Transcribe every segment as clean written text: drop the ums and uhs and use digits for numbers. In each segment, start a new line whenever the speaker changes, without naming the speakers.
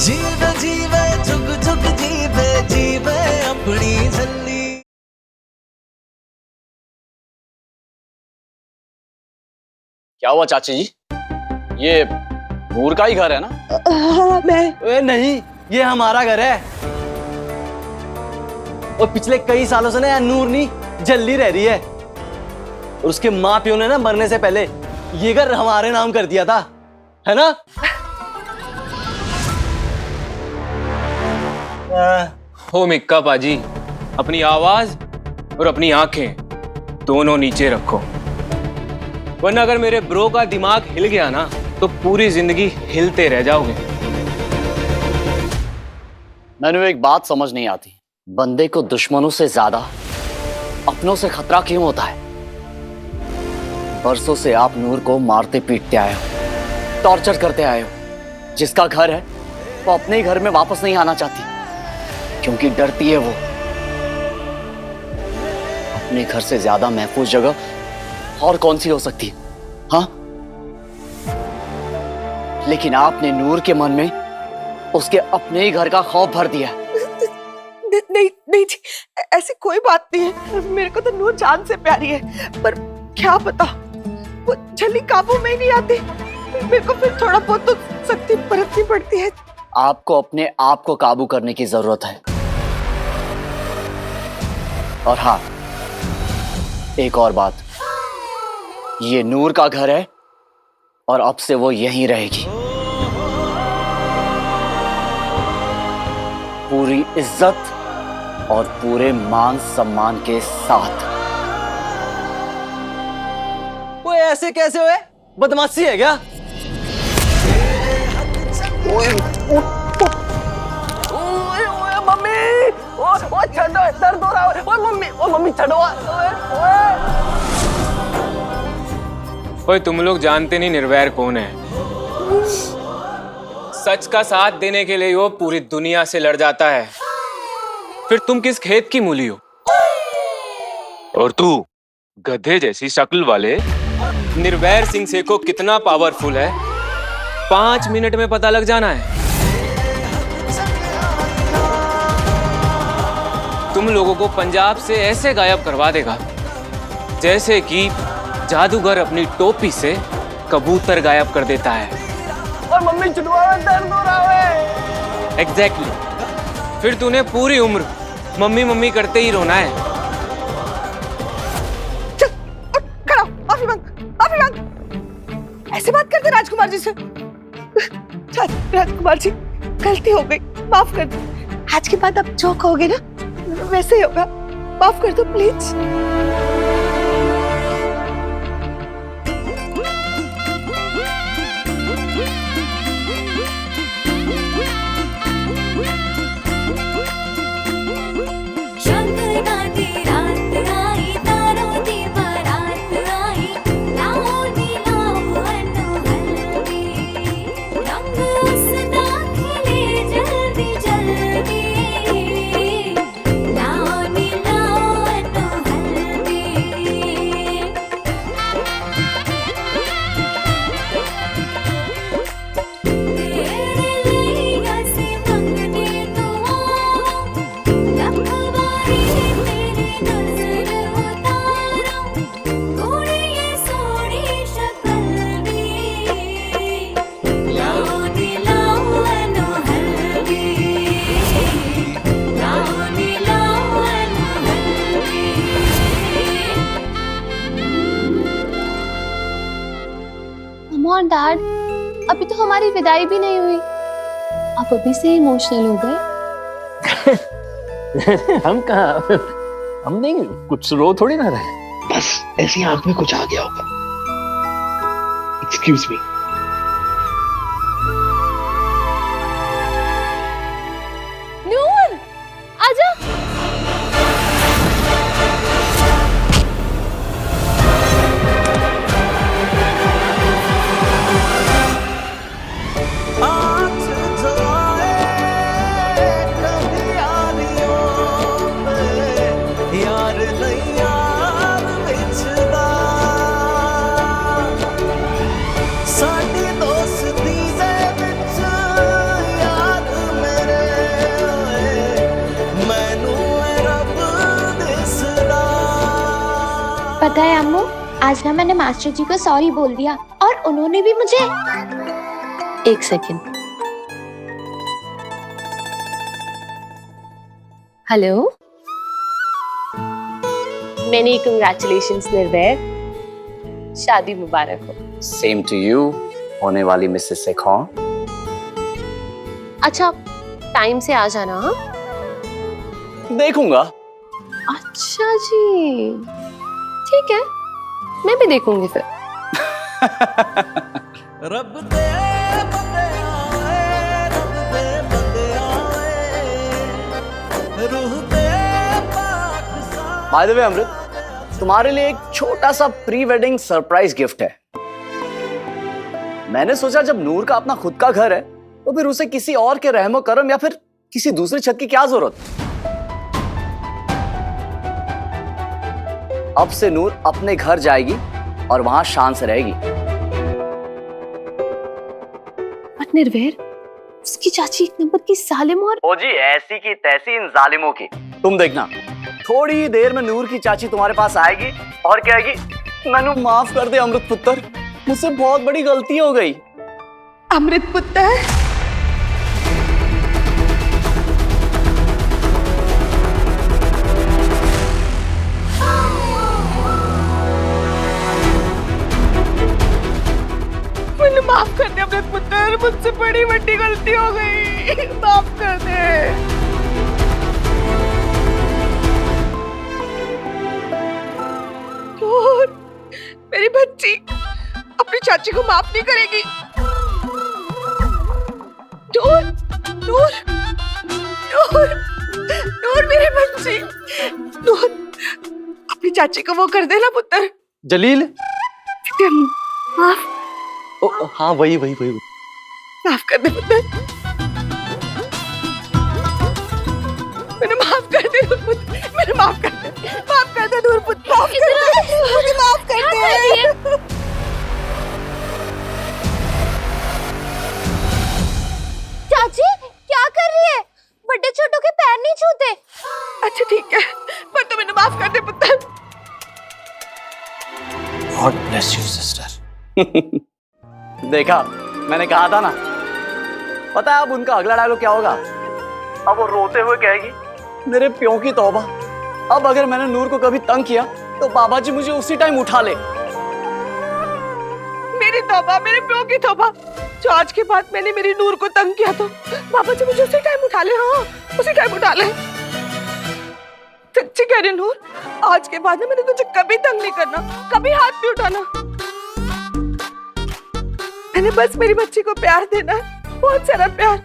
जीवे जीवे झुक झुक जीवे जीवे अपनी झल्ली।
क्या हुआ चाची जी? ये नूर का ही घर है ना?
हाँ मैं।
नहीं, ये हमारा घर है। और पिछले कई सालों से ना नूर नहीं जल्दी रह रही है, और उसके माँ प्यो ने ना मरने से पहले ये घर हमारे नाम कर दिया था, है ना?
हो मिक्का पाजी, अपनी आवाज और अपनी आंखें दोनों नीचे रखो, वरना अगर मेरे ब्रो का दिमाग हिल गया ना तो पूरी जिंदगी हिलते रह जाओगे।
मैंने एक बात समझ नहीं आती, बंदे को दुश्मनों से ज्यादा अपनों से खतरा क्यों होता है? बरसों से आप नूर को मारते पीटते आए हो, टॉर्चर करते आए हो। जिसका घर है वो अपने ही घर में वापस नहीं आना चाहती, क्योंकि डरती है वो। अपने घर से ज्यादा महफूज जगह और कौन सी हो सकती है? हाँ, लेकिन आपने नूर के मन में उसके अपने ही घर का खौफ भर दिया।
नहीं नहीं जी, ऐसी कोई बात नहीं है। मेरे को तो नूर जान से प्यारी है, पर क्या पता वो जल्दी काबू में ही नहीं आती। मेरे को फिर थोड़ा बहुत तो सख्ती बरतनी पड़ती है।
आपको अपने आप को काबू करने की जरूरत है। और हाँ, एक और बात, ये नूर का घर है और अब से वो यहीं रहेगी, पूरी इज्जत और पूरे मान सम्मान के साथ।
वो ऐसे कैसे हुए? बदमाशी है क्या?
ओए मम्मी, ओ छड़ो, दर्द हो रहा है। ओ मम्मी छड़ो।
ओए तुम लोग जानते नहीं निर्वैर कौन है। सच का साथ देने के लिए वो पूरी दुनिया से लड़ जाता है। फिर तुम किस खेत की मूली हो? और तू गधे जैसी शक्ल वाले निर्वैर सिंह सेको कितना पावरफुल है 5 मिनट में पता लग जाना है। तुम लोगों को पंजाब से ऐसे गायब करवा देगा जैसे कि जादूगर अपनी टोपी से कबूतर गायब कर देता है।
और मम्मी छुड़वा, दर्द हो रहा है।
एग्जैक्टली। फिर तूने पूरी उम्र मम्मी मम्मी करते ही रोना है।
चल, खड़ा, माफी मांग। ऐसे बात करते राजकुमार जी से? चल राजकुमार जी, गलती हो गई, माफ कर दो। आज के बाद अब जो कहोगे ना वैसे ही होगा। माफ कर दो प्लीज।
और डैड, अभी तो हमारी विदाई भी नहीं हुई, आप अभी से इमोशनल हो गए।
हम कहाँ, हम नहीं, कुछ रो थोड़ी ना रहे, बस ऐसी आंख में कुछ आ गया होगा। Excuse me.
नूर, आजा।
सा
पता है अम्मू, आज ना मैंने मास्टर जी को सॉरी बोल दिया और उन्होंने भी मुझे। एक सेकंड। हेलो, मेनी कंग्रेचुलेशंस निर्भय, शादी मुबारक हो।
सेम टू यू, होने वाली मिसेस शेखौन।
अच्छा, टाइम से आ जाना। हाँ?
देखूंगा।
अच्छा जी, ठीक है, मैं भी देखूंगी फिर।
रब दे बंदे आए, रब दे बंदे आए, रूह दे पाक सा।
बाय द वे अमृत, तुम्हारे लिए एक छोटा सा प्री वेडिंग सरप्राइज गिफ्ट है। मैंने सोचा जब नूर का अपना खुद का घर है तो फिर उसे किसी और के रहमो करम या फिर किसी दूसरी छत की क्या जरूरत। अब से नूर अपने घर जाएगी और वहां शान से रहेगी।
बट निर्भय, उसकी चाची एक नंबर की जालिम और।
ओ जी, ऐसी की तैसी इन जालिमों की। तुम देखना, थोड़ी देर में नूर की चाची तुम्हारे पास आएगी और कहेगी, मैनू माफ कर दे अमृत पुत्र, मुझसे बहुत बड़ी गलती हो गई।
अमृत पुत्र, मुझे माफ कर दे अमृत पुत्र, मुझसे बड़ी बड़ी गलती हो गई, माफ कर दे। नूर, मेरी बच्ची अपनी चाची को माफ नहीं करेगी। नूर, नूर, नूर, नूर मेरी बच्ची, नूर अपनी चाची को वो कर देना पुत्र।
जलील।
माफ,
ओ, हाँ वही वही वही।
माफ कर दे पुत्र, मैंने माफ कर दे नूर पुत्र, मैंने माफ कर दे, माफ कर दे नूर पुत्र, माफ कर दे, मुझे माफ कर दे।
चाची क्या कर रही है? बड़े छोटों के पैर नहीं छूते।
अच्छा ठीक है, पर तुम मैंने माफ कर दे पुत्र।
God bless you, sister. देखा, मैंने कहा था ना। पता है अब उनका अगला डायलॉग क्या होगा? अब वो रोते हुए कहेगी, मेरे प्यों की तौबा, अब अगर मैंने नूर को कभी तंग किया तो बाबा जी मुझे उसी टाइम उठा ले।
मेरी तौबा, मेरे प्यो की तौबा, जो आज के बाद मैंने मेरी नूर को तंग किया तो बाबा जी मुझे उसी टाइम उठा ले। हाँ, उसी टाइम उठा ले। सच्ची कह रही नूर, आज के बाद मैंने तुझे कभी तंग नहीं करना, कभी हाथ नहीं उठाना। मैंने बस मेरी बच्ची को प्यार देना है, बहुत सारा प्यार।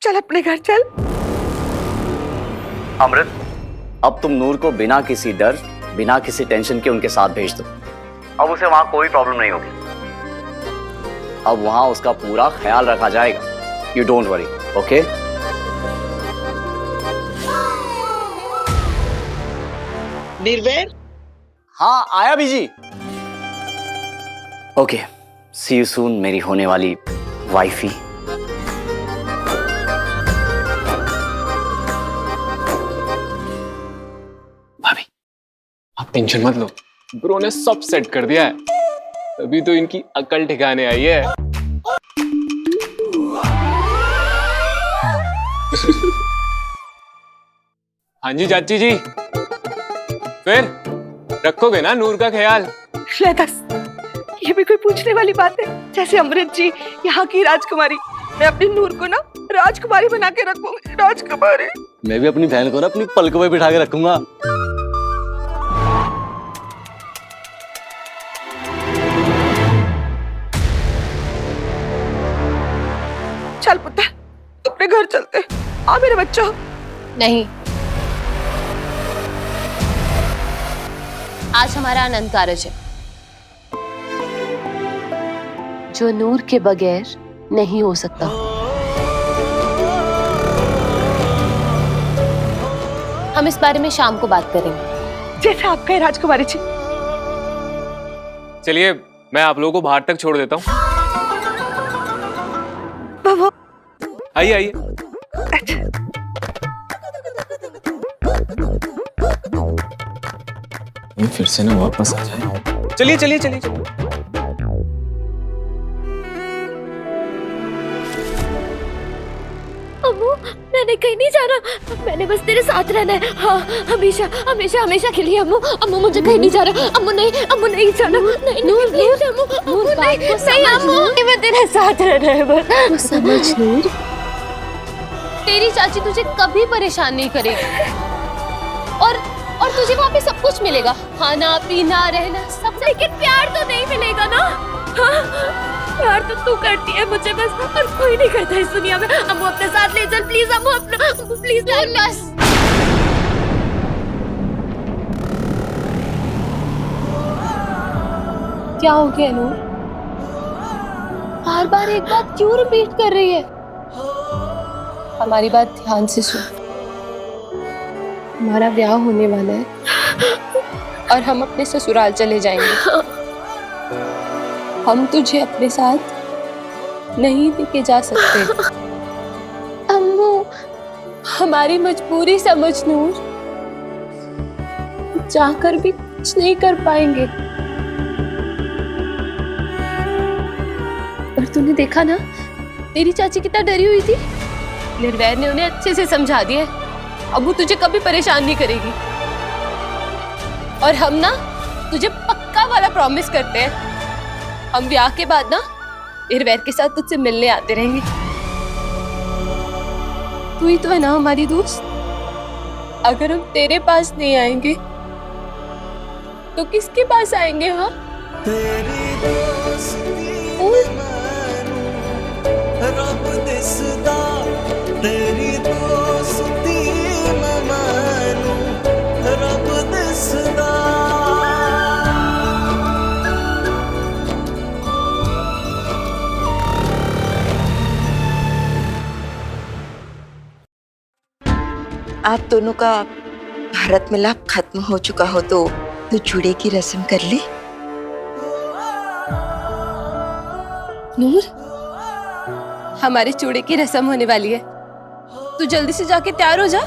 चल अपने घर चल।
अमृत, अब तुम नूर को बिना किसी डर, बिना किसी टेंशन के उनके साथ भेज दो। अब उसे वहां कोई प्रॉब्लम नहीं होगी। अब वहां उसका पूरा ख्याल रखा जाएगा। You don't worry, okay?
निर्भय,
हाँ आया बीजी। ओके, सी यू सून मेरी होने वाली वाइफी।
भाभी, आप टेंशन मत लो, ब्रो ने सब सेट कर दिया है। अभी तो इनकी अकल ठिकाने आई है। हाँ जी चाची जी, फिर रखोगे ना नूर का ख्याल?
ले दस, ये भी कोई पूछने वाली बात है? जैसे अमृत जी यहाँ की राजकुमारी, मैं अपनी नूर को ना राजकुमारी बना के रखूंगी। राजकुमारी।
मैं भी अपनी बहन को ना अपनी पलकों पे बिठा के रखूंगा।
चल पुत्र, अपने घर चलते। आ मेरे बच्चा।
नहीं, आज हमारा आनंद कारज है, जो नूर के बगैर नहीं हो सकता। हम इस बारे में शाम को बात करेंगे।
जैसे आप कहे राजकुमारी जी।
चलिए, मैं आप लोगों को बाहर तक छोड़ देता हूँ।
बाबा,
आइए आइए। कहीं फिर से ना वापस आ जाए। चलिए चलिए चलिए चलिए।
अम्मू, मैंने कहीं नहीं जाना, मैंने बस तेरे साथ रहना है। हाँ, हमेशा हमेशा हमेशा के लिए। अम्मू, अम्मू मुझे कहीं नहीं जाना। अम्मू नहीं जाना। नहीं नूर, प्लीज अम्मू, अम्मू नहीं अम्मू, मैं तेरे साथ रहना है बस। समझ नूर, तेरी चाची तुझे कभी परेशान नहीं करेगी और तुझे वहाँ पे सब कुछ मिलेगा, खाना पीना रहना सब। लेकिन प्यार तो नहीं मिलेगा ना। हाँ? प्यार तो तू करती है मुझे बस, और कोई नहीं करता इस दुनिया में। अम्मू अपने साथ ले चल प्लीज। अम्मू अपना, अम्मू प्लीज बस। क्या हो गया नूर? बार बार एक बात क्यों रिपीट कर रही है? हमारी बात ध्यान से सुन। हमारा ब्याह होने वाला है और हम अपने ससुराल चले जाएंगे। हम तुझे अपने साथ नहीं लेके जा सकते। अम्मू, हमारी मजबूरी समझ नूर, जाकर भी कुछ नहीं कर पाएंगे। और तूने देखा ना तेरी चाची कितना डरी हुई थी। निर्वैर ने उन्हें अच्छे से समझा दिया है, अब वो तुझे कभी परेशान नहीं करेगी। और हम ना तुझे पक्का वाला प्रॉमिस करते हैं, हम ब्याह के बाद ना निर्वैर के साथ तुझसे मिलने आते रहेंगे। तू ही तो है ना हमारी दोस्त। अगर हम तेरे पास नहीं आएंगे तो किसके पास आएंगे? हाँ,
तेरी दोस्ती मानू रब दिसदा, तेरी दोस्ती मानू रब दिसदा।
आप दोनों का भारत मिलाप खत्म हो चुका हो तो चूड़े की रस्म कर ली।
नूर, हमारे चूड़े की रस्म होने वाली है, तू जल्दी से जाके तैयार हो जा।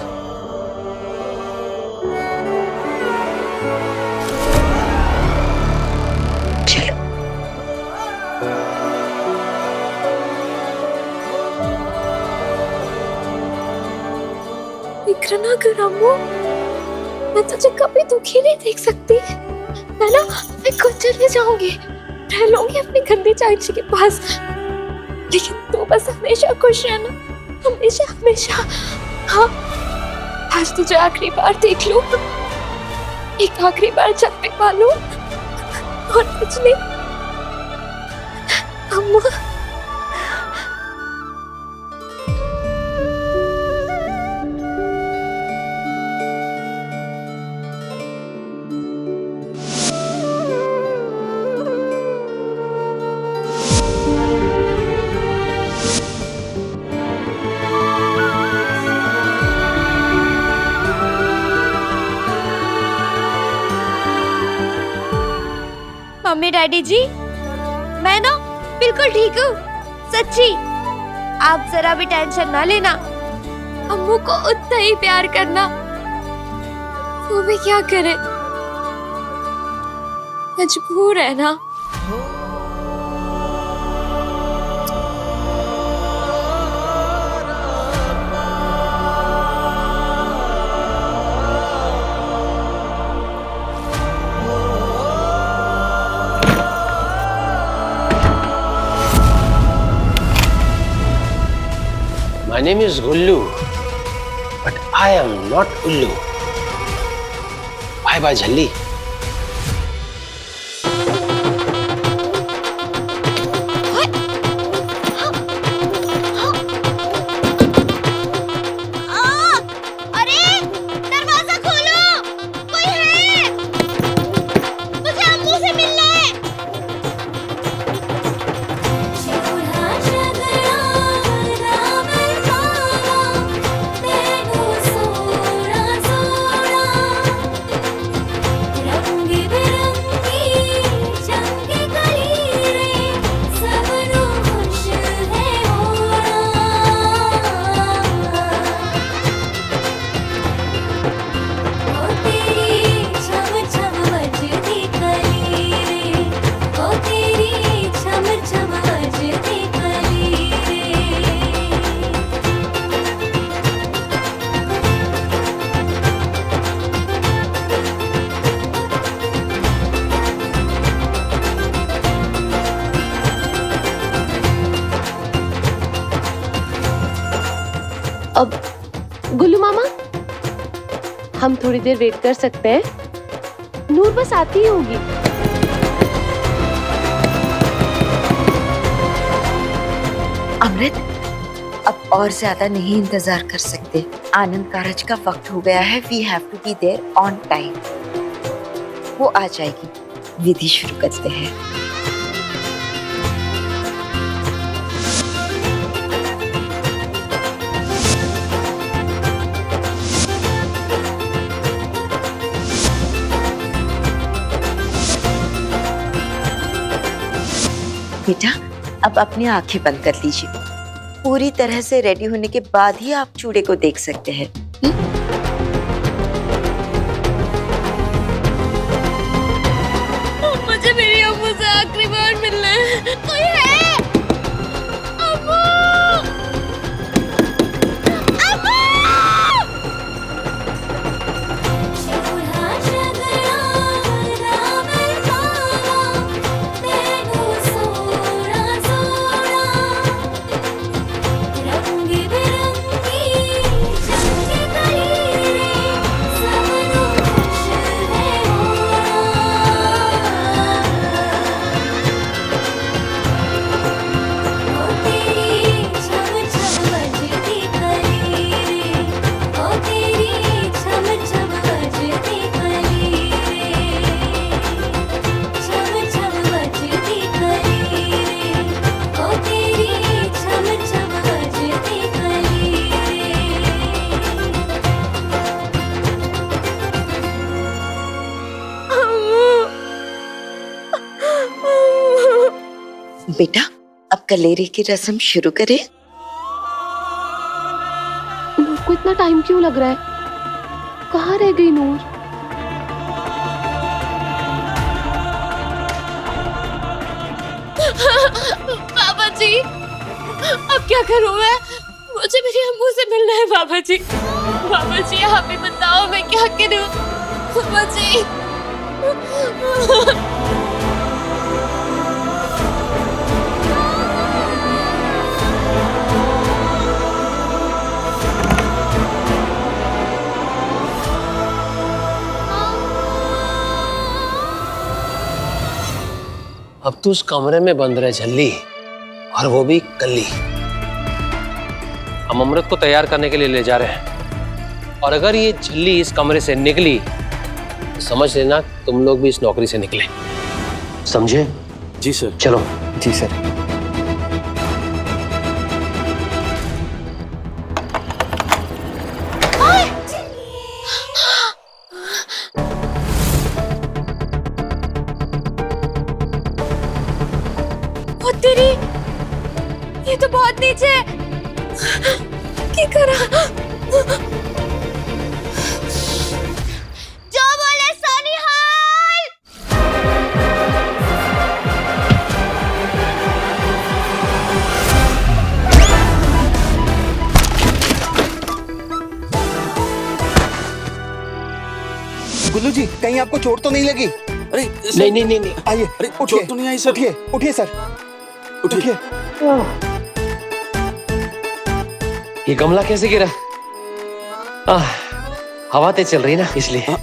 चलो।
फिक्र ना कर अम्मू, मैं तुझे कभी दुखी नहीं देख सकती। मैं खुद चले जाऊंगी, रह लूंगी अपनी गंदी चाची के पास। लेकिन तू बस हमेशा खुश रहना, हमेशा हमेशा। हाँ, आज तुझे आखिरी बार देख लूं, एक आखिरी बार छत पे पा लूं, और कुछ नहीं। अम्मू,
मम्मी डैडी जी, मैं ना बिल्कुल ठीक हूँ, सच्ची। आप जरा भी टेंशन ना लेना।
अम्मू को उतना ही प्यार करना, वो भी क्या करे, मजबूर है ना।
My name is Gullu, but I am not Ullu. Bye bye, Jhalli.
अरे दरवाजा खोलो, कोई है? मुझे अम्मू से मिलना है।
अब गुल्लू मामा, हम थोड़ी देर वेट कर सकते हैं? नूर बस आती ही होगी।
अमृत, अब और ज्यादा नहीं इंतजार कर सकते। आनंद कारज का वक्त हो गया है। We have to be there on time. वो आ जाएगी। विधि शुरू करते हैं। बेटा, अब अपनी आंखें बंद कर लीजिए। पूरी तरह से रेडी होने के बाद ही आप चूड़े को देख सकते हैं।
मुझे मेरी अम्मू से आखिरी बार मिलना है। कोई है? अम्मू! अम्मू!
बेटा, अब कलेरे की रस्म शुरू करें।
नूर को इतना टाइम क्यों लग रहा है? कहाँ रह गई नूर? बाबा जी, अब क्या करूं मैं? मुझे मेरी अम्मू से मिलना है बाबा जी। बाबा जी, आप ही बताओ मैं क्या करूं? बाबा जी।
अब तू उस कमरे में बंद रहे झल्ली, और वो भी कल्ली। हम अमृत को तैयार करने के लिए ले जा रहे हैं, और अगर ये झल्ली इस कमरे से निकली तो समझ लेना तुम लोग भी इस नौकरी से निकले। समझे?
जी सर।
चलो।
जी सर।
तेरी, ये तो बहुत नीचे है। क्या करा?
जो बोले सोनिहाल।
गुल्लू जी, कहीं आपको चोट तो नहीं लगी? अरे
नहीं नहीं नहीं, नहीं।
आइए। अरे उठिए। चोट तो नहीं आई सर? उठिए, उठिए सर, उठिए।
ये गमला कैसे गिरा? हवा तेज चल रही है ना, इसलिए।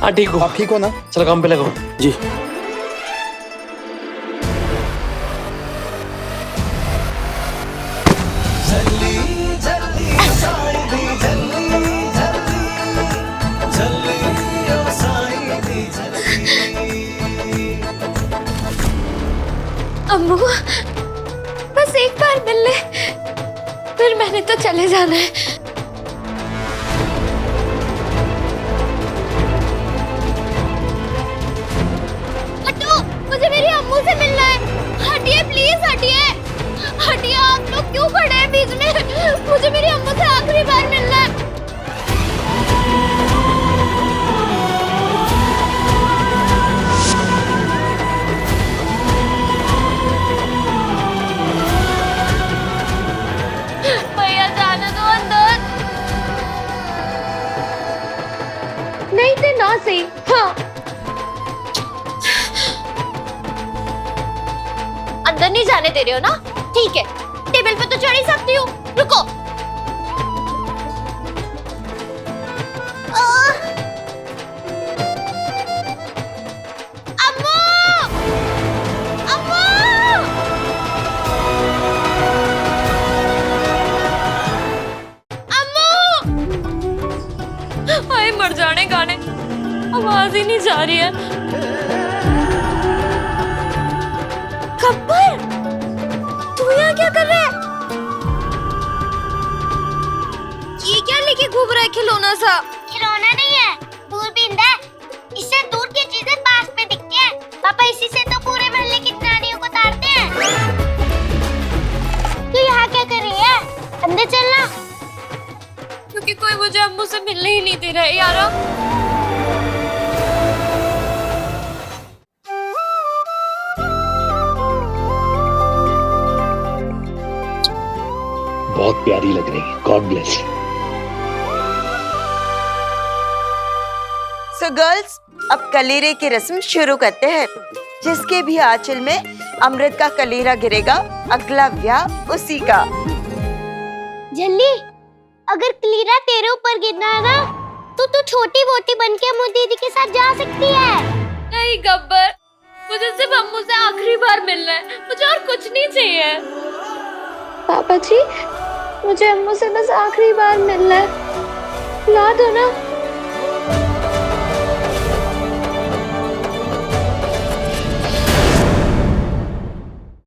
हाँ ठीक हो।
आप ठीक हो ना?
चलो काम पे लगो।
जी।
अम्मू, बस एक बार मिल ले, फिर मैंने तो चले जाना है। हटो, मुझे मेरी अम्मू से मिलना है। हटिए प्लीज, हटिए, हटिए। आप लोग क्यों खड़े हैं बीच में? मुझे मेरी अम्मू से आखिरी बार मिलना है। भैया जाने दो अंदर। नहीं थे ना सही। हाँ, अंदर नहीं जाने दे रहे हो ना? ठीक है, टेबल पे तो चढ़ ही सकती हूँ। रुको। मर जाने गाने, आवाज ही नहीं जा रही है। गब्बर, तू यहाँ क्या कर रहा है? ये क्या लेके घूम रहा है खिलौना सा?
खिलौना नहीं है, दूरबीन है। इससे दूर की चीजें पास में दिखती हैं। पापा इसी से तो पूरे मोहल्ले की नानियों को तारते हैं। तू यहाँ क्या कर रही है? अंदर चलना।
क्योंकि कोई मुझे अम्मू से मिलने ही नहीं दे रहा है यारा।
बहुत प्यारी लग रही है, गॉड ब्लेस।
सो गर्ल्स, अब कलीरे की रस्म शुरू करते हैं। जिसके भी आंचल में अमृत का कलीरा गिरेगा, अगला ब्याह उसी का।
जल्दी, अगर कलीरा तेरे ऊपर गिरना है ना, तो तू छोटी मोटी बन के अम्मू दीदी के साथ जा सकती है।
नहीं गब्बर, मुझे सिर्फ अम्मू से आखिरी बार मिलना है, मुझे और कुछ नहीं चाहिए।
पापा जी, मुझे अम्मू से बस आखिरी बार मिलना है, ला दो ना।